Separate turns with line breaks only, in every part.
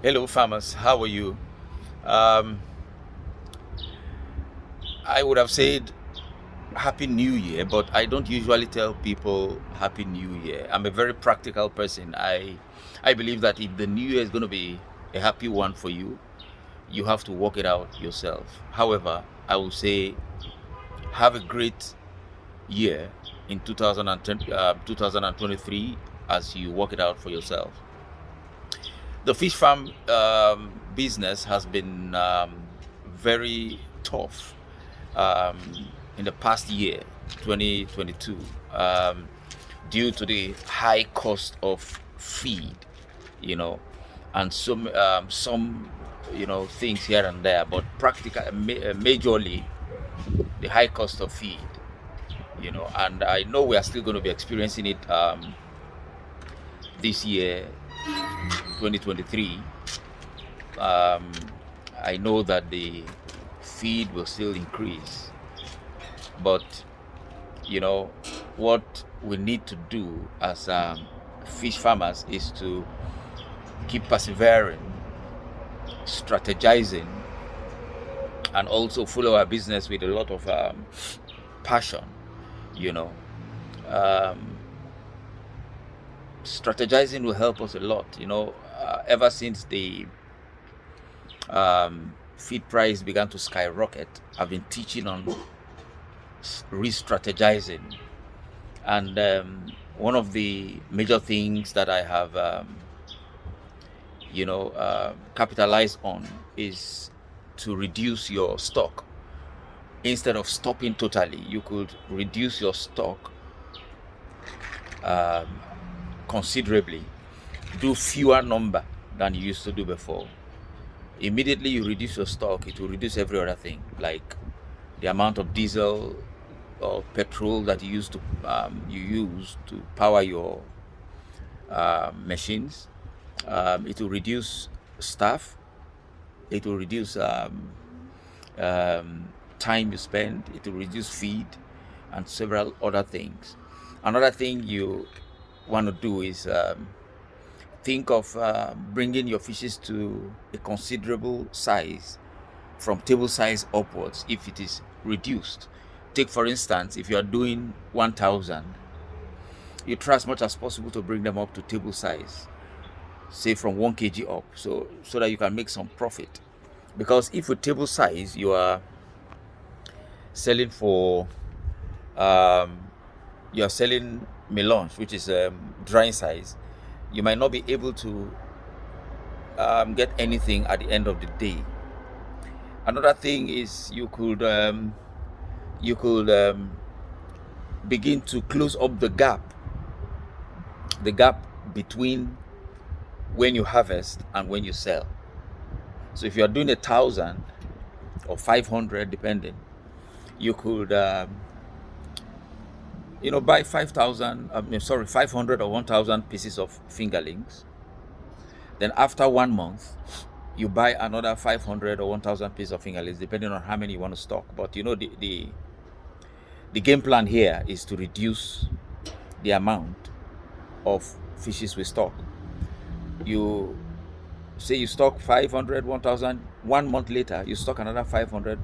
Hello, farmers. How are you? Um, I would have said Happy New Year, but I don't usually tell people Happy New Year. I'm a very practical person. I believe that if the New Year is going to be a happy one for you, you have to work it out yourself. However, I will say have a great year in 2023 as you work it out for yourself. The fish farm business has been very tough um, in the past year, 2022, um, due to the high cost of feed, you know, and some things here and there, but majorly the high cost of feed, and I know we are still going to be experiencing it this year, 2023. um, I know that the feed will still increase, but what we need to do as fish farmers is to keep persevering, strategizing, and also follow our business with a lot of passion. You know, um, strategizing will help us a lot. Ever since the feed price began to skyrocket, I've been teaching on re-strategizing, and one of the major things that I have capitalized on is to reduce your stock. Instead of stopping totally, you could reduce your stock um, considerably, do fewer number than you used to do before. Immediately you reduce your stock, it will reduce every other thing, like the amount of diesel or petrol that you use to power your machines. It will reduce staff. It will reduce time you spend. It will reduce feed and several other things. Another thing you want to do is think of bringing your fishes to a considerable size, from table size upwards, if it is reduced. Take, for instance, if you are doing 1,000, you try as much as possible to bring them up to table size, say from 1 kg up, so that you can make some profit. Because if with table size you are selling for you are selling melange, which is drying size, you might not be able to get anything at the end of the day. Another thing is you could begin to close up the gap between when you harvest and when you sell. So if you are doing 1,000 or 500, depending, you could buy 500 or 1,000 pieces of fingerlings. Then after 1 month, you buy another 500 or 1,000 pieces of fingerlings, depending on how many you want to stock. But the game plan here is to reduce the amount of fishes we stock. You say you stock 500, 1,000. 1 month later, you stock another 500,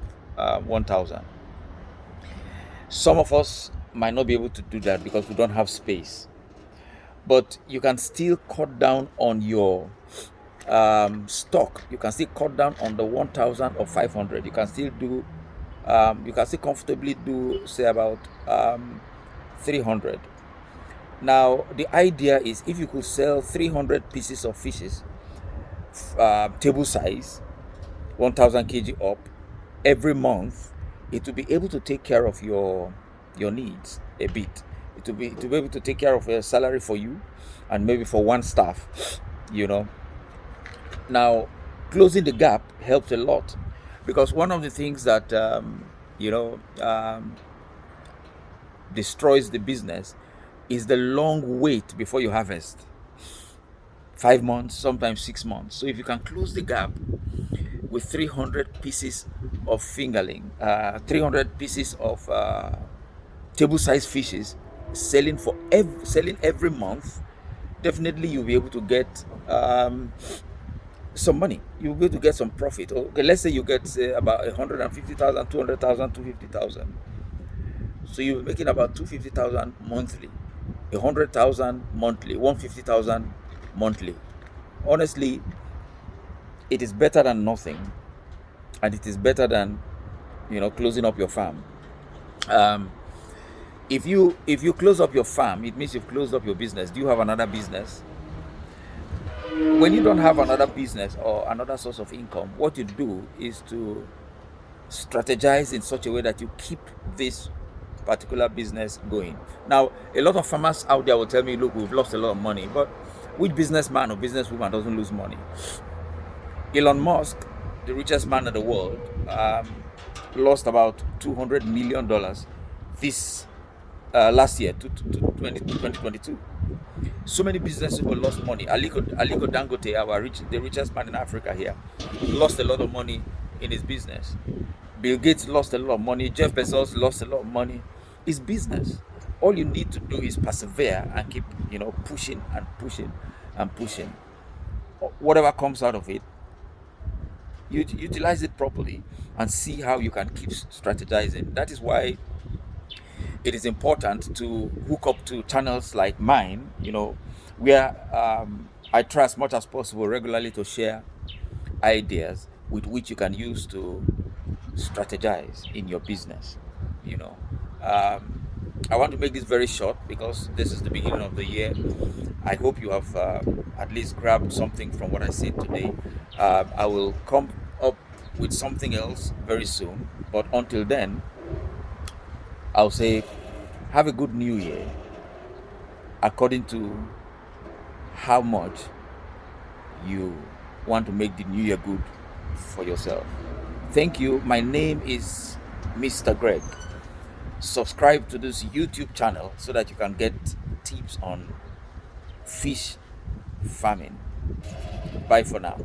1,000. Some of us might not be able to do that because we don't have space, but you can still cut down on your stock. You can still cut down on the 1,000 or 500. You can still do you can still comfortably do, say, about 300. Now the idea is, if you could sell 300 pieces of fishes, table size, 1,000 kg up, every month, it will be able to take care of your needs a bit. It will be able to take care of a salary for you and maybe for one staff. Now, closing the gap helps a lot, because one of the things that you know um, destroys the business is the long wait before you harvest. 5 months, sometimes 6 months. So if you can close the gap with 300 pieces of fingerling, 300 pieces of table size fishes, selling every month, definitely you'll be able to get some money. You'll be able to get some profit. Okay, let's say you get about 150,000, 200,000, 250,000. So you're making about 250,000 monthly, 100,000 monthly, 150,000 monthly. Honestly, it is better than nothing, and it is better than closing up your farm. Um, if you close up your farm, it means you've closed up your business. Do you have another business? When you don't have another business or another source of income, what you do is to strategize in such a way that you keep this particular business going. Now, a lot of farmers out there will tell me, look, we've lost a lot of money, but which businessman or businesswoman doesn't lose money? Elon Musk, the richest man in the world, lost about $200 million this last year, 2022. So many businesses were lost money. Aliko Dangote, the richest man in Africa here, lost a lot of money in his business. Bill Gates lost a lot of money. Jeff Bezos lost a lot of money. It's business. All you need to do is persevere and keep, pushing and pushing and pushing. Whatever comes out of it, you utilize it properly and see how you can keep strategizing. That is why it is important to hook up to channels like mine, where I try as much as possible regularly to share ideas with which you can use to strategize in your business. I want to make this very short because this is the beginning of the year. I hope you have at least grabbed something from what I said today. I will come up with something else very soon, but until then, I'll say have a good new year according to how much you want to make the new year good for yourself. Thank you. My name is Mr. Greg. Subscribe to this YouTube channel so that you can get tips on fish farming. Bye for now.